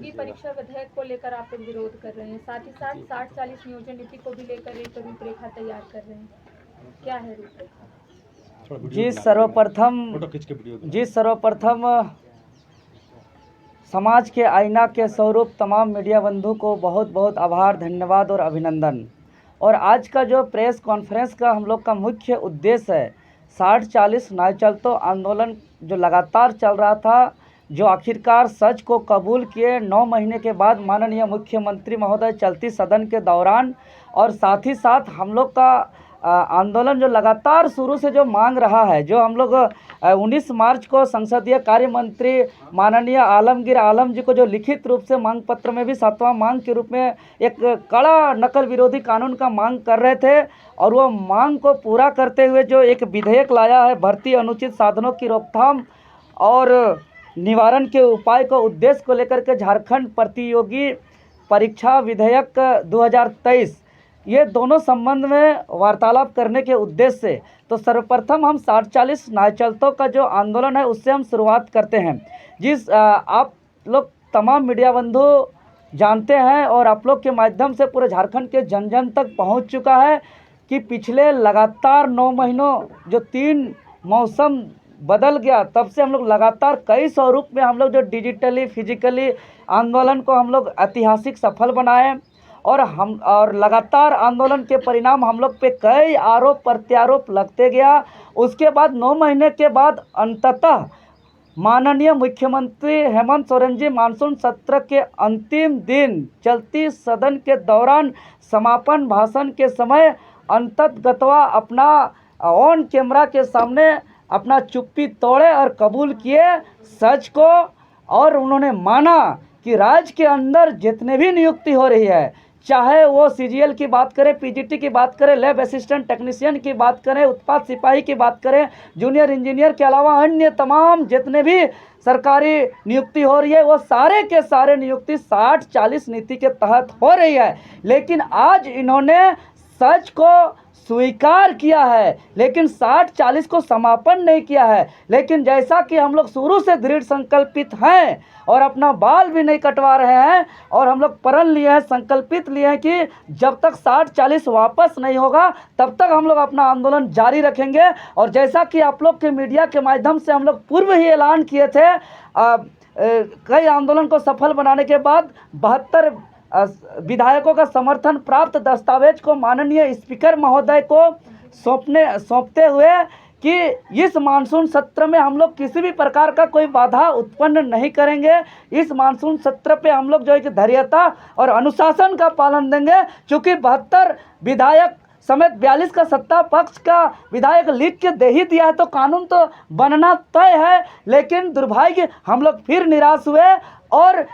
की परीक्षा विधेयक को लेकर आप लोग विरोध कर रहे हैं, साथ ही साथ 60-40 नियोजन नीति को भी लेकर एक रूपरेखा तैयार कर रहे हैं, क्या है रूपरेखा? जी सर्वप्रथम समाज के आईना के स्वरूप तमाम मीडिया बंधु को बहुत बहुत आभार, धन्यवाद और अभिनंदन। और आज का जो प्रेस कॉन्फ्रेंस का हम लोग का मुख्य उद्देश्य है, 60-40 ना चलतो आंदोलन जो लगातार चल रहा था, जो आखिरकार सच को कबूल किए 9 महीने के बाद माननीय मुख्यमंत्री महोदय चलती सदन के दौरान। और साथ ही साथ हम लोग का आंदोलन जो लगातार शुरू से जो मांग रहा है, जो हम लोग 19 मार्च को संसदीय कार्य मंत्री माननीय आलमगीर आलम जी को जो लिखित रूप से मांग पत्र में भी 7वां मांग के रूप में एक कड़ा नकल विरोधी कानून का मांग कर रहे थे, और वो मांग को पूरा करते हुए जो एक विधेयक लाया है, भर्ती अनुचित साधनों की रोकथाम और निवारण के उपाय को उद्देश्य को लेकर के झारखंड प्रतियोगी परीक्षा विधेयक 2023, ये दोनों संबंध में वार्तालाप करने के उद्देश्य से तो सर्वप्रथम हम 60-40 ना चलतो का जो आंदोलन है उससे हम शुरुआत करते हैं। जिस आप लोग तमाम मीडिया बंधु जानते हैं और आप लोग के माध्यम से पूरे झारखंड के जन जन तक पहुंच चुका है कि पिछले लगातार 9 महीनों जो 3 मौसम बदल गया, तब से हम लोग लगातार कई स्वरूप में हम लोग जो डिजिटली फिजिकली आंदोलन को हम लोग ऐतिहासिक सफल बनाए, और लगातार आंदोलन के परिणाम हम लोग पे कई आरोप प्रत्यारोप लगते गया। उसके बाद 9 महीने के बाद अंततः माननीय मुख्यमंत्री हेमंत सोरेन जी मानसून सत्र के अंतिम दिन चलती सदन के दौरान समापन भाषण के समय अंततगतवा अपना ऑन कैमरा के सामने अपना चुप्पी तोड़े और कबूल किए सच को। और उन्होंने माना कि राज्य के अंदर जितने भी नियुक्ति हो रही है, चाहे वो सीजीएल की बात करें, पीजीटी की बात करें, लैब असिस्टेंट टेक्नीशियन की बात करें, उत्पाद सिपाही की बात करें, जूनियर इंजीनियर के अलावा अन्य तमाम जितने भी सरकारी नियुक्ति हो रही है, वो सारे के सारे नियुक्ति 60-40 नीति के तहत हो रही है। लेकिन आज इन्होंने सच को स्वीकार किया है, लेकिन 60-40 को समापन नहीं किया है। लेकिन जैसा कि हम लोग शुरू से दृढ़ संकल्पित हैं और अपना बाल भी नहीं कटवा रहे हैं, और हम लोग प्रण लिए हैं, संकल्पित लिए हैं कि जब तक 60-40 वापस नहीं होगा तब तक हम लोग अपना आंदोलन जारी रखेंगे। और जैसा कि आप लोग के मीडिया के माध्यम से हम लोग पूर्व ही ऐलान किए थे, कई आंदोलन को सफल बनाने के बाद 72 विधायकों का समर्थन प्राप्त दस्तावेज को माननीय स्पीकर महोदय को सौंपते हुए कि इस मानसून सत्र में हम लोग किसी भी प्रकार का कोई बाधा उत्पन्न नहीं करेंगे। इस मानसून सत्र पे हम लोग जो है कि धैर्यता और अनुशासन का पालन देंगे। चूँकि 72 विधायक समेत 42 का सत्ता पक्ष का विधायक लिख के दे ही दिया है, तो कानून तो बनना तय है। लेकिन दुर्भाग्य हम लोग फिर निराश हुए, और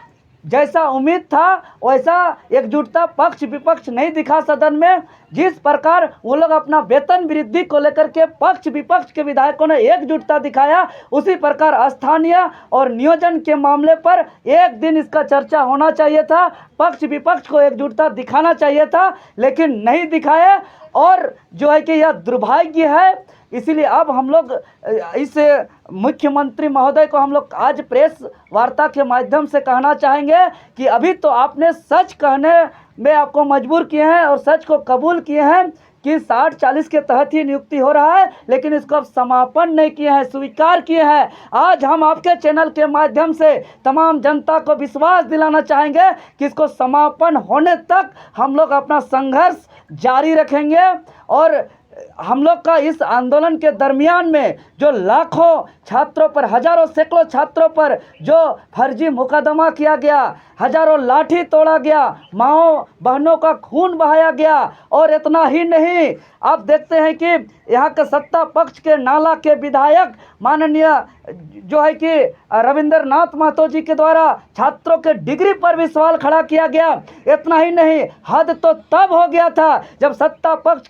जैसा उम्मीद था वैसा एकजुटता पक्ष विपक्ष नहीं दिखा सदन में। जिस प्रकार वो लोग अपना वेतन वृद्धि को लेकर के पक्ष विपक्ष के विधायकों ने एकजुटता दिखाया, उसी प्रकार स्थानीय और नियोजन के मामले पर एक दिन इसका चर्चा होना चाहिए था, पक्ष विपक्ष को एकजुटता दिखाना चाहिए था, लेकिन नहीं दिखाए। और जो है कि यह दुर्भाग्य है। इसीलिए अब हम लोग इस मुख्यमंत्री महोदय को हम लोग आज प्रेस वार्ता के माध्यम से कहना चाहेंगे कि अभी तो आपने सच कहने में आपको मजबूर किए हैं और सच को कबूल किए हैं कि 60-40 के तहत ही नियुक्ति हो रहा है, लेकिन इसको अब समापन नहीं किए हैं, स्वीकार किए हैं। आज हम आपके चैनल के माध्यम से तमाम जनता को विश्वास दिलाना चाहेंगे कि इसको समापन होने तक हम लोग अपना संघर्ष जारी रखेंगे। और हम लोग का इस आंदोलन के दरमियान में जो लाखों छात्रों पर, हजारों सैकड़ों छात्रों पर जो फर्जी मुकदमा किया गया, हजारों लाठी तोड़ा गया, माओ बहनों का खून बहाया गया, और इतना ही नहीं, आप देखते हैं कि यहाँ के सत्ता पक्ष के नाला के विधायक माननीय जो है कि रविंद्रनाथ महतो जी के द्वारा छात्रों के डिग्री पर भी सवाल खड़ा किया गया। इतना ही नहीं, हद तो तब हो गया था जब सत्ता पक्ष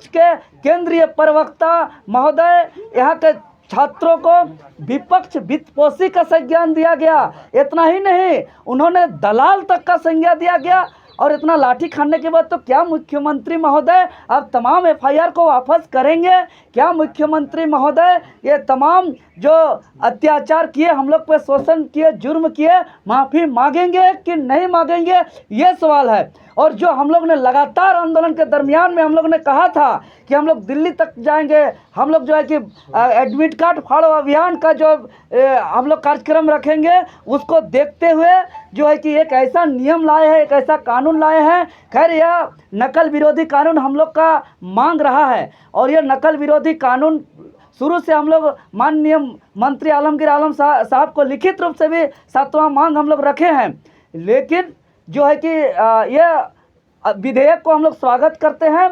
के केंद्रीय प्रवक्ता महोदय यहाँ के छात्रों को विपक्ष वित्तपोषी का संज्ञान दिया गया। इतना ही नहीं, उन्होंने दलाल तक का संज्ञा दिया गया। और इतना लाठी खाने के बाद तो क्या मुख्यमंत्री महोदय अब तमाम एफआईआर को वापस करेंगे? क्या मुख्यमंत्री महोदय ये तमाम जो अत्याचार किए, हम लोग पे शोषण किए, जुर्म किए, माफ़ी मांगेंगे कि नहीं मांगेंगे, ये सवाल है। और जो हम लोग ने लगातार आंदोलन के दरमियान में हम लोग ने कहा था कि हम लोग दिल्ली तक जाएंगे, हम लोग जो है कि एडमिट कार्ड फाड़ो अभियान का जो हम लोग कार्यक्रम रखेंगे, उसको देखते हुए जो है कि एक ऐसा नियम लाए हैं, एक ऐसा कानून लाए हैं। खैर यह नकल विरोधी कानून हम लोग का मांग रहा है और ये नकल विरोधी कानून शुरू से हम लोग माननीय मंत्री आलमगीर आलम साहब को लिखित रूप से भी 7वां मांग हम लोग रखे हैं। लेकिन जो है कि ये विधेयक को हम लोग स्वागत करते हैं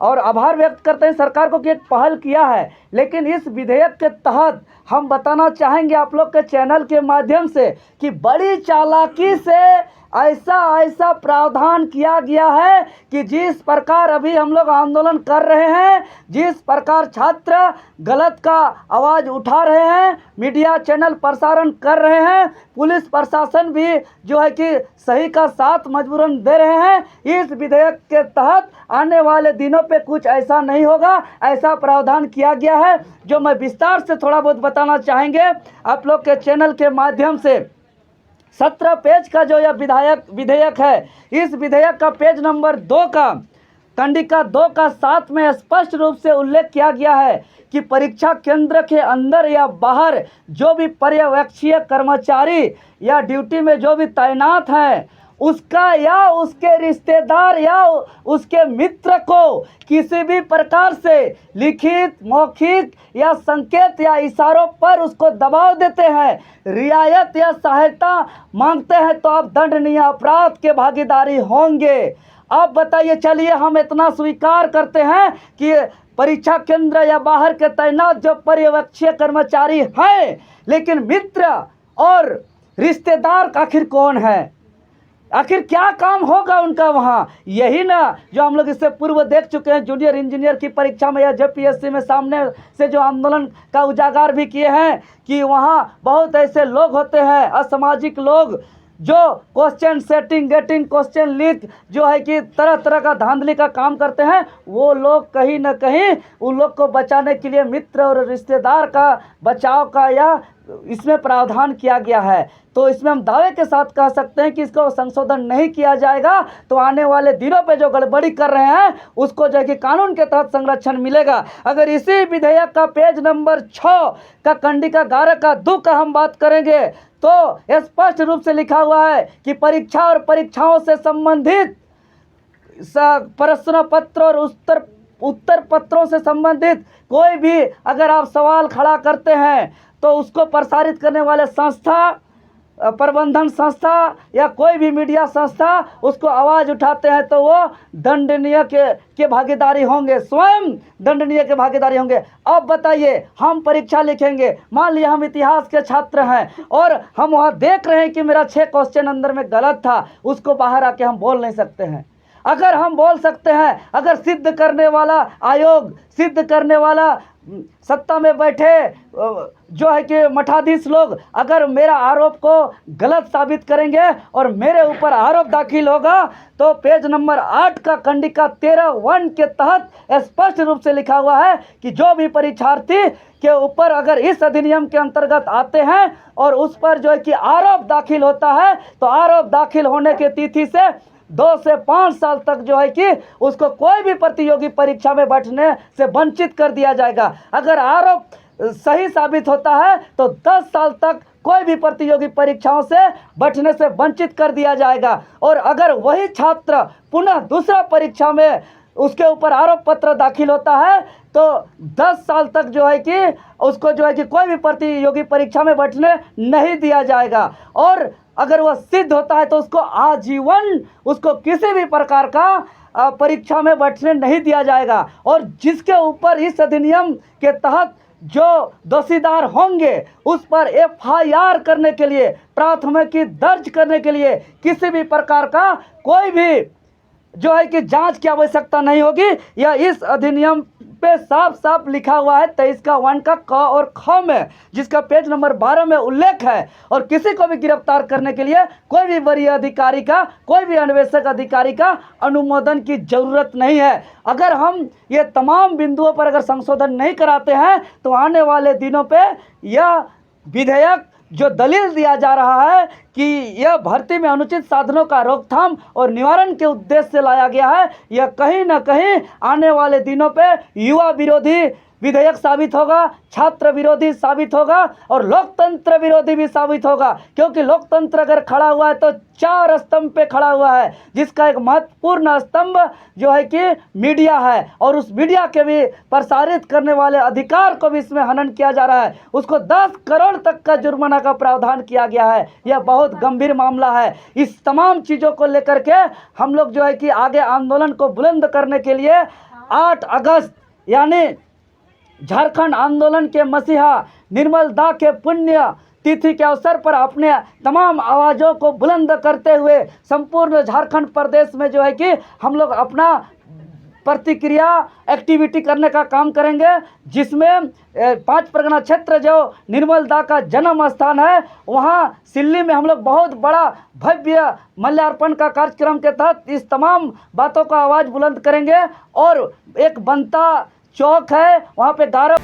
और आभार व्यक्त करते हैं सरकार को कि एक पहल किया है। लेकिन इस विधेयक के तहत हम बताना चाहेंगे आप लोग के चैनल के माध्यम से कि बड़ी चालाकी से ऐसा प्रावधान किया गया है कि जिस प्रकार अभी हम लोग आंदोलन कर रहे हैं, जिस प्रकार छात्र गलत का आवाज़ उठा रहे हैं, मीडिया चैनल प्रसारण कर रहे हैं, पुलिस प्रशासन भी जो है कि सही का साथ मजबूरन दे रहे हैं। इस विधेयक के तहत आने वाले दिनों पे कुछ ऐसा नहीं होगा, ऐसा प्रावधान किया गया है जो मैं विस्तार से थोड़ा बहुत बताना चाहेंगे आप लोग के चैनल के माध्यम से। 17 पेज का जो यह विधेयक है, इस विधेयक का पेज नंबर 2 का कंडिका 2 का 7 में स्पष्ट रूप से उल्लेख किया गया है कि परीक्षा केंद्र के अंदर या बाहर जो भी पर्यवेक्षीय कर्मचारी या ड्यूटी में जो भी तैनात हैं, उसका या उसके रिश्तेदार या उसके मित्र को किसी भी प्रकार से लिखित, मौखिक या संकेत या इशारों पर उसको दबाव देते हैं, रियायत या सहायता मांगते हैं तो आप दंडनीय अपराध के भागीदारी होंगे। अब बताइए, चलिए हम इतना स्वीकार करते हैं कि परीक्षा केंद्र या बाहर के तैनात जो पर्यवेक्षीय कर्मचारी हैं, लेकिन मित्र और रिश्तेदार आखिर कौन है? आखिर क्या काम होगा उनका वहाँ? यही ना जो हम लोग इससे पूर्व देख चुके हैं जूनियर इंजीनियर की परीक्षा में या जेपीएससी में सामने से जो आंदोलन का उजागर भी किए हैं कि वहाँ बहुत ऐसे लोग होते हैं, असामाजिक लोग, जो question setting, getting question leak जो है कि तरह तरह का धांधली का काम करते हैं। वो लोग कहीं ना कहीं उन लोग को बचाने के लिए मित्र और रिश्तेदार का बचाव का या इसमें प्रावधान किया गया है। तो इसमें हम दावे के साथ कह सकते हैं कि इसको संशोधन नहीं किया जाएगा तो आने वाले दिनों पे जो गड़बड़ी कर रहे हैं उसको जो है कि कानून के तहत संरक्षण मिलेगा। अगर इसी विधेयक का पेज नंबर 6 का कंडिका 11 का 2 का हम बात करेंगे तो स्पष्ट रूप से लिखा हुआ है कि परीक्षा और परीक्षाओं से संबंधित प्रश्न पत्र और उत्तर पत्रों से संबंधित कोई भी अगर आप सवाल खड़ा करते हैं तो उसको प्रसारित करने वाले संस्था, प्रबंधन संस्था या कोई भी मीडिया संस्था उसको आवाज़ उठाते हैं तो वो दंडनीय के भागीदारी होंगे, स्वयं दंडनीय के भागीदारी होंगे। अब बताइए, हम परीक्षा लिखेंगे, मान लिया हम इतिहास के छात्र हैं और हम वहाँ देख रहे हैं कि मेरा 6 क्वेश्चन अंदर में गलत था, उसको बाहर आके हम बोल नहीं सकते हैं। अगर हम बोल सकते हैं, अगर सिद्ध करने वाला आयोग, सिद्ध करने वाला सत्ता में बैठे जो है कि मठाधीश लोग अगर मेरा आरोप को गलत साबित करेंगे और मेरे ऊपर आरोप दाखिल होगा तो पेज नंबर 8 का कंडिका 13(1) के तहत स्पष्ट रूप से लिखा हुआ है कि जो भी परीक्षार्थी के ऊपर अगर इस अधिनियम के अंतर्गत आते हैं और उस पर जो है कि आरोप दाखिल होता है तो आरोप दाखिल होने की तिथि से 2 से 5 साल तक जो है कि उसको कोई भी प्रतियोगी परीक्षा में बैठने से वंचित कर दिया जाएगा। अगर आरोप सही साबित होता है तो 10 साल तक कोई भी प्रतियोगी परीक्षाओं से बैठने से वंचित कर दिया जाएगा। और अगर वही छात्र पुनः दूसरा परीक्षा में उसके ऊपर आरोप पत्र दाखिल होता है तो 10 साल तक जो है कि उसको जो है कि कोई भी प्रतियोगी परीक्षा में बैठने नहीं दिया जाएगा। और अगर वह सिद्ध होता है तो उसको आजीवन उसको किसी भी प्रकार का परीक्षा में बैठने नहीं दिया जाएगा। और जिसके ऊपर इस अधिनियम के तहत जो दोषीदार होंगे उस पर एफआईआर करने के लिए, प्राथमिकी दर्ज करने के लिए किसी भी प्रकार का कोई भी जो है कि जांच की आवश्यकता नहीं होगी। या इस अधिनियम पे साफ साफ लिखा हुआ है 23 का 1 का क और ख में, जिसका पेज नंबर 12 में उल्लेख है। और किसी को भी गिरफ्तार करने के लिए कोई भी वरीय अधिकारी का, कोई भी अन्वेषक अधिकारी का अनुमोदन की जरूरत नहीं है। अगर हम ये तमाम बिंदुओं पर अगर संशोधन नहीं कराते हैं तो आने वाले दिनों पे यह विधेयक जो दलील दिया जा रहा है कि यह भर्ती में अनुचित साधनों का रोकथाम और निवारण के उद्देश्य से लाया गया है, यह कहीं ना कहीं आने वाले दिनों पे युवा विरोधी विधेयक साबित होगा, छात्र विरोधी साबित होगा और लोकतंत्र विरोधी भी साबित होगा। क्योंकि लोकतंत्र अगर खड़ा हुआ है तो 4 स्तंभ पे खड़ा हुआ है, जिसका एक महत्वपूर्ण स्तंभ जो है कि मीडिया है, और उस मीडिया के भी प्रसारित करने वाले अधिकार को भी इसमें हनन किया जा रहा है। उसको 10 करोड़ तक का जुर्माना का प्रावधान किया गया है। यह बहुत गंभीर मामला है। इस तमाम चीज़ों को लेकर के हम लोग जो है कि आगे आंदोलन को बुलंद करने के लिए 8 अगस्त यानी झारखंड आंदोलन के मसीहा निर्मल दा के पुण्य तिथि के अवसर पर अपने तमाम आवाज़ों को बुलंद करते हुए संपूर्ण झारखंड प्रदेश में जो है कि हम लोग अपना प्रतिक्रिया एक्टिविटी करने का काम करेंगे, जिसमें 5 परगना क्षेत्र जो निर्मल दा का जन्म स्थान है, वहाँ सिल्ली में हम लोग बहुत बड़ा भव्य मल्यार्पण का कार्यक्रम के तहत इस तमाम बातों का आवाज़ बुलंद करेंगे। और एक बनता चौक है, वहाँ पे 11